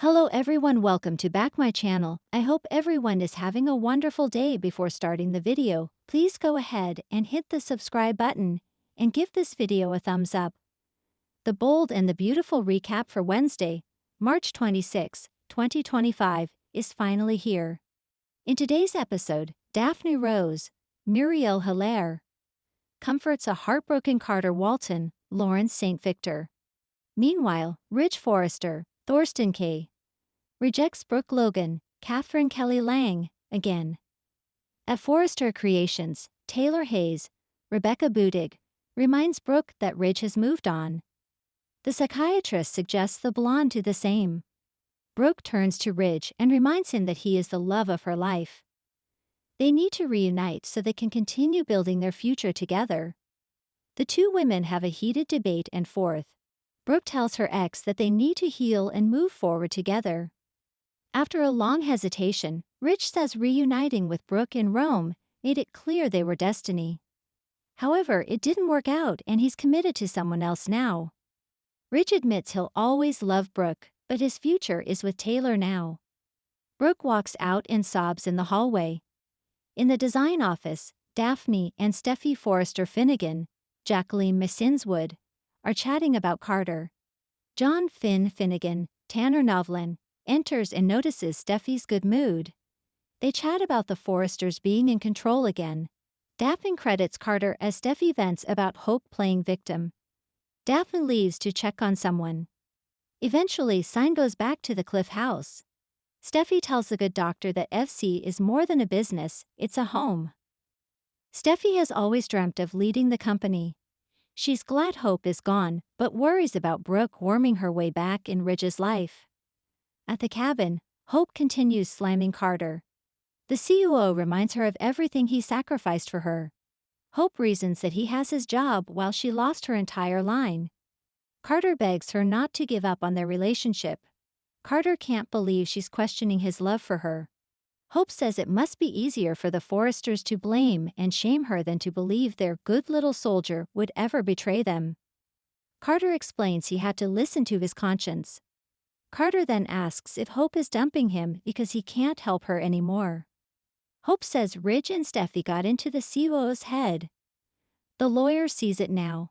Hello everyone, welcome to back my channel. I hope everyone is having a wonderful day. Before starting the video, please go ahead and hit the subscribe button and give this video a thumbs up. The bold and the beautiful recap for Wednesday, March 26, 2025 is finally here. In today's episode, Daphne Rose, Muriel Hilaire, comforts a heartbroken Carter Walton, Lawrence St. Victor. Meanwhile, Ridge Forrester, Thorsten K. rejects Brooke Logan, Catherine Kelly Lang, again. At Forrester Creations, Taylor Hayes, Rebecca Budig, reminds Brooke that Ridge has moved on. The psychiatrist suggests the blonde do the same. Brooke turns to Ridge and reminds him that he is the love of her life. They need to reunite so they can continue building their future together. The two women have a heated debate and forth. Brooke tells her ex that they need to heal and move forward together. After a long hesitation, Ridge says reuniting with Brooke in Rome made it clear they were destiny. However, it didn't work out and he's committed to someone else now. Ridge admits he'll always love Brooke, but his future is with Taylor now. Brooke walks out and sobs in the hallway. In the design office, Daphne and Steffi Forrester Finnegan, Jacqueline Missinswood, are chatting about Carter. John Finnegan, Tanner Novlin, enters and notices Steffi's good mood. They chat about the Forresters being in control again. Daphne credits Carter as Steffi vents about Hope playing victim. Daphne leaves to check on someone. Eventually, Sign goes back to the Cliff house. Steffi tells the good doctor that FC is more than a business, it's a home. Steffi has always dreamt of leading the company. She's glad Hope is gone, but worries about Brooke worming her way back in Ridge's life. At the cabin, Hope continues slamming Carter. The COO reminds her of everything he sacrificed for her. Hope reasons that he has his job while she lost her entire line. Carter begs her not to give up on their relationship. Carter can't believe she's questioning his love for her. Hope says it must be easier for the Forresters to blame and shame her than to believe their good little soldier would ever betray them. Carter explains he had to listen to his conscience. Carter then asks if Hope is dumping him because he can't help her anymore. Hope says Ridge and Steffi got into the COO's head. The lawyer sees it now.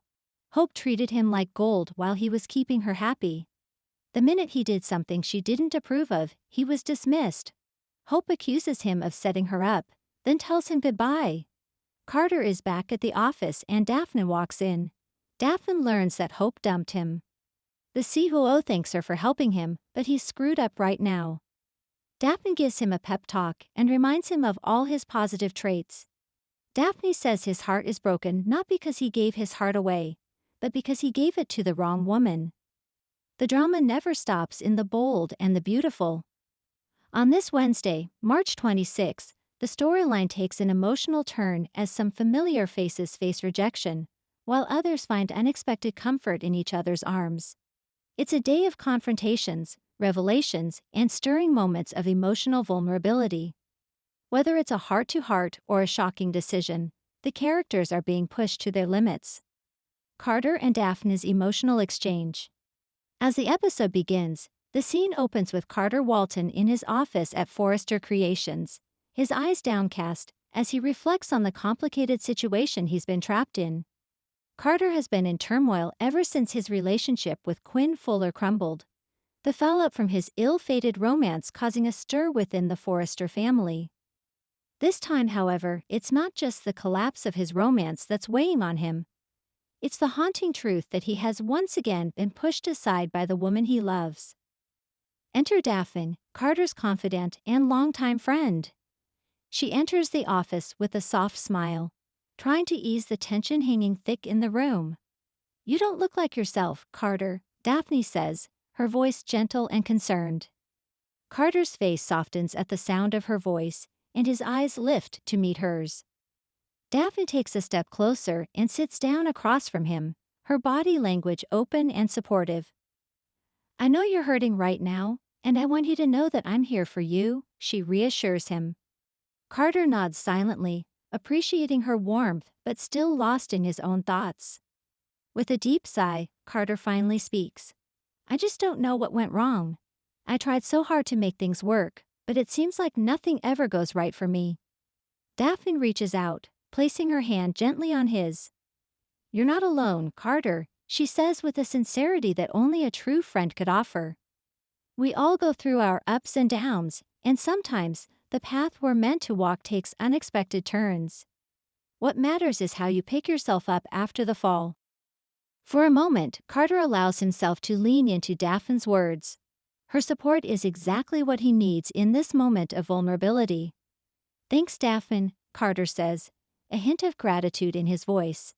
Hope treated him like gold while he was keeping her happy. The minute he did something she didn't approve of, he was dismissed. Hope accuses him of setting her up, then tells him goodbye. Carter is back at the office and Daphne walks in. Daphne learns that Hope dumped him. The COO thanks her for helping him, but he's screwed up right now. Daphne gives him a pep talk and reminds him of all his positive traits. Daphne says his heart is broken not because he gave his heart away, but because he gave it to the wrong woman. The drama never stops in the bold and the beautiful. On this Wednesday, March 26, the storyline takes an emotional turn as some familiar faces face rejection, while others find unexpected comfort in each other's arms. It's a day of confrontations, revelations, and stirring moments of emotional vulnerability. Whether it's a heart-to-heart or a shocking decision, the characters are being pushed to their limits. Carter and Daphne's emotional exchange. As the episode begins, the scene opens with Carter Walton in his office at Forrester Creations, his eyes downcast as he reflects on the complicated situation he's been trapped in. Carter has been in turmoil ever since his relationship with Quinn Fuller crumbled, the fallout from his ill-fated romance causing a stir within the Forrester family. This time, however, it's not just the collapse of his romance that's weighing on him. It's the haunting truth that he has once again been pushed aside by the woman he loves. Enter Daphne, Carter's confidant and longtime friend. She enters the office with a soft smile, trying to ease the tension hanging thick in the room. "You don't look like yourself, Carter," Daphne says, her voice gentle and concerned. Carter's face softens at the sound of her voice, and his eyes lift to meet hers. Daphne takes a step closer and sits down across from him, her body language open and supportive. "I know you're hurting right now, and I want you to know that I'm here for you," she reassures him. Carter nods silently, appreciating her warmth but still lost in his own thoughts. With a deep sigh, Carter finally speaks. "I just don't know what went wrong. I tried so hard to make things work, but it seems like nothing ever goes right for me. Daphne reaches out, placing her hand gently on his. You're not alone, Carter, she says with a sincerity that only a true friend could offer. We all go through our ups and downs, and sometimes, the path we're meant to walk takes unexpected turns. What matters is how you pick yourself up after the fall. For a moment, Carter allows himself to lean into Daphne's words. Her support is exactly what he needs in this moment of vulnerability. Thanks, Daphne, Carter says, a hint of gratitude in his voice.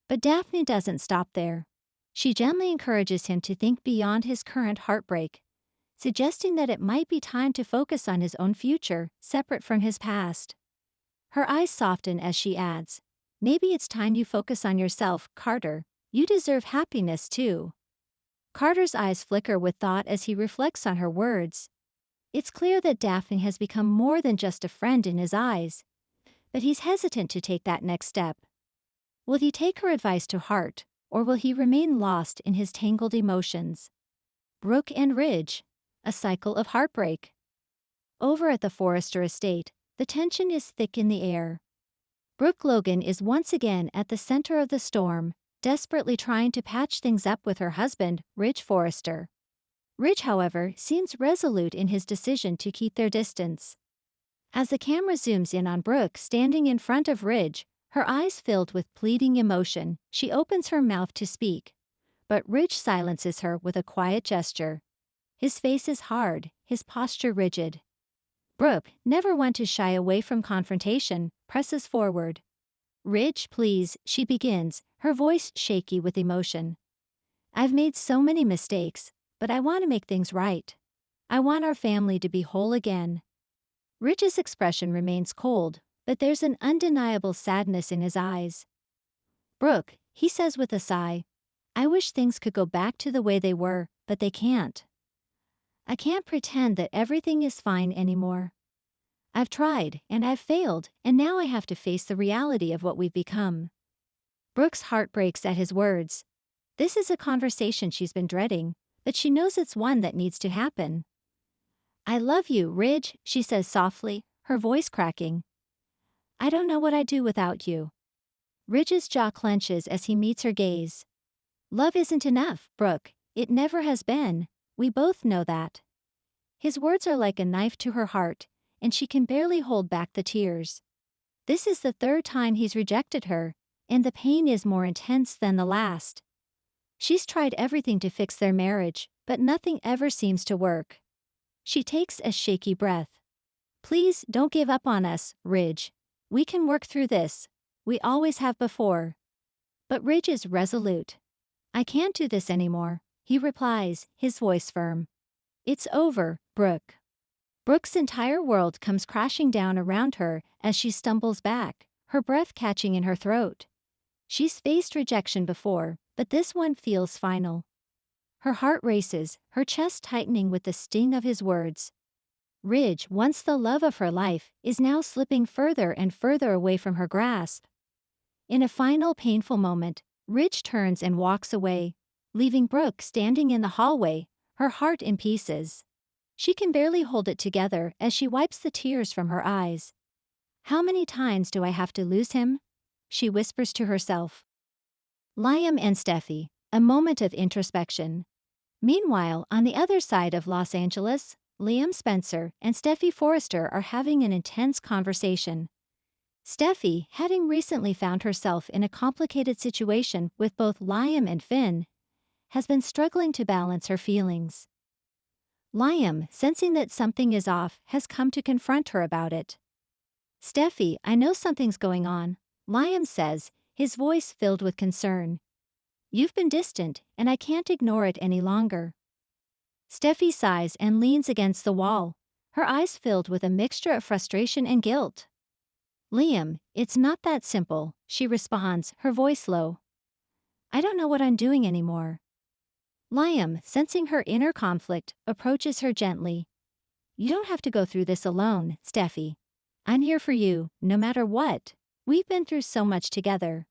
But Daphne doesn't stop there. She gently encourages him to think beyond his current heartbreak, suggesting that it might be time to focus on his own future, separate from his past. Her eyes soften as she adds, maybe it's time you focus on yourself, Carter. You deserve happiness too. Carter's eyes flicker with thought as he reflects on her words. It's clear that Daphne has become more than just a friend in his eyes, but he's hesitant to take that next step. Will he take her advice to heart, or will he remain lost in his tangled emotions? Brooke and Ridge, a cycle of heartbreak. Over at the Forrester estate, the tension is thick in the air. Brooke Logan is once again at the center of the storm, desperately trying to patch things up with her husband, Ridge Forrester. Ridge, however, seems resolute in his decision to keep their distance. As the camera zooms in on Brooke standing in front of Ridge, her eyes filled with pleading emotion, she opens her mouth to speak. But Ridge silences her with a quiet gesture. His face is hard, his posture rigid. Brooke, never one to shy away from confrontation, presses forward. Ridge, please, she begins, her voice shaky with emotion. I've made so many mistakes, but I want to make things right. I want our family to be whole again. Ridge's expression remains cold, but there's an undeniable sadness in his eyes. Brooke, he says with a sigh, I wish things could go back to the way they were, but they can't. I can't pretend that everything is fine anymore. I've tried, and I've failed, and now I have to face the reality of what we've become. Brooke's heart breaks at his words. This is a conversation she's been dreading, but she knows it's one that needs to happen. I love you, Ridge, she says softly, her voice cracking. I don't know what I'd do without you. Ridge's jaw clenches as he meets her gaze. Love isn't enough, Brooke. It never has been. We both know that. His words are like a knife to her heart, and she can barely hold back the tears. This is the third time he's rejected her, and the pain is more intense than the last. She's tried everything to fix their marriage, but nothing ever seems to work. She takes a shaky breath. Please don't give up on us, Ridge. We can work through this. We always have before. But Ridge is resolute. I can't do this anymore, he replies, his voice firm. It's over, Brooke. Brooke's entire world comes crashing down around her as she stumbles back, her breath catching in her throat. She's faced rejection before, but this one feels final. Her heart races, her chest tightening with the sting of his words. Ridge, once the love of her life, is now slipping further and further away from her grasp. In a final painful moment, Ridge turns and walks away, leaving Brooke standing in the hallway, her heart in pieces. She can barely hold it together as she wipes the tears from her eyes. How many times do I have to lose him? She whispers to herself. Liam and Steffi, a moment of introspection. Meanwhile, on the other side of Los Angeles, Liam Spencer and Steffi Forrester are having an intense conversation. Steffi, having recently found herself in a complicated situation with both Liam and Finn, has been struggling to balance her feelings. Liam, sensing that something is off, has come to confront her about it. Steffi, I know something's going on, Liam says, his voice filled with concern. You've been distant, and I can't ignore it any longer. Steffi sighs and leans against the wall, her eyes filled with a mixture of frustration and guilt. Liam, it's not that simple, she responds, her voice low. I don't know what I'm doing anymore. Liam, sensing her inner conflict, approaches her gently. You don't have to go through this alone, Steffi. I'm here for you, no matter what. We've been through so much together.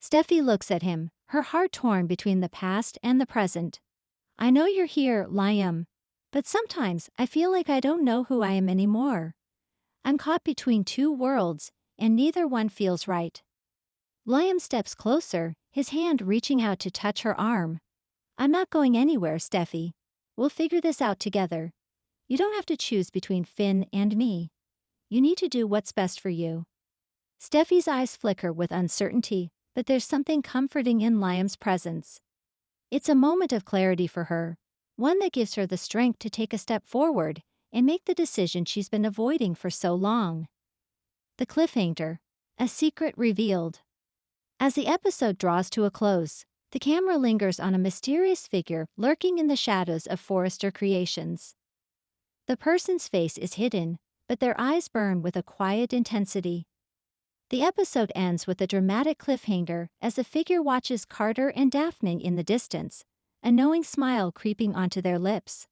Steffi looks at him, her heart torn between the past and the present. I know you're here, Liam. But sometimes I feel like I don't know who I am anymore. I'm caught between two worlds, and neither one feels right. Liam steps closer, his hand reaching out to touch her arm. I'm not going anywhere, Steffi. We'll figure this out together. You don't have to choose between Finn and me. You need to do what's best for you. Steffi's eyes flicker with uncertainty, but there's something comforting in Liam's presence. It's a moment of clarity for her, one that gives her the strength to take a step forward and make the decision she's been avoiding for so long. The cliffhanger, a secret revealed. As the episode draws to a close, the camera lingers on a mysterious figure lurking in the shadows of Forrester Creations. The person's face is hidden, but their eyes burn with a quiet intensity. The episode ends with a dramatic cliffhanger as the figure watches Carter and Daphne in the distance, a knowing smile creeping onto their lips.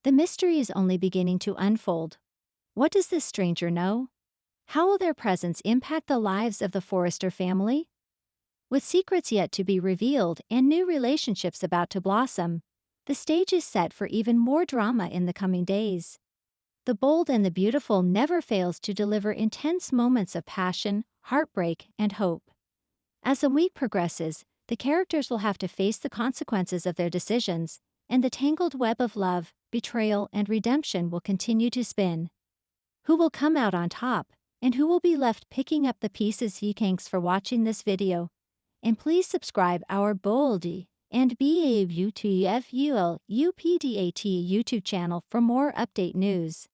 The mystery is only beginning to unfold. What does this stranger know? How will their presence impact the lives of the Forrester family? With secrets yet to be revealed and new relationships about to blossom, the stage is set for even more drama in the coming days. The Bold and the Beautiful never fails to deliver intense moments of passion, heartbreak, and hope. As the week progresses, the characters will have to face the consequences of their decisions, and the tangled web of love, betrayal, and redemption will continue to spin. Who will come out on top, and who will be left picking up the pieces? Thanks for watching this video. And please subscribe our Bold and B&B Star Carter YouTube channel for more update news.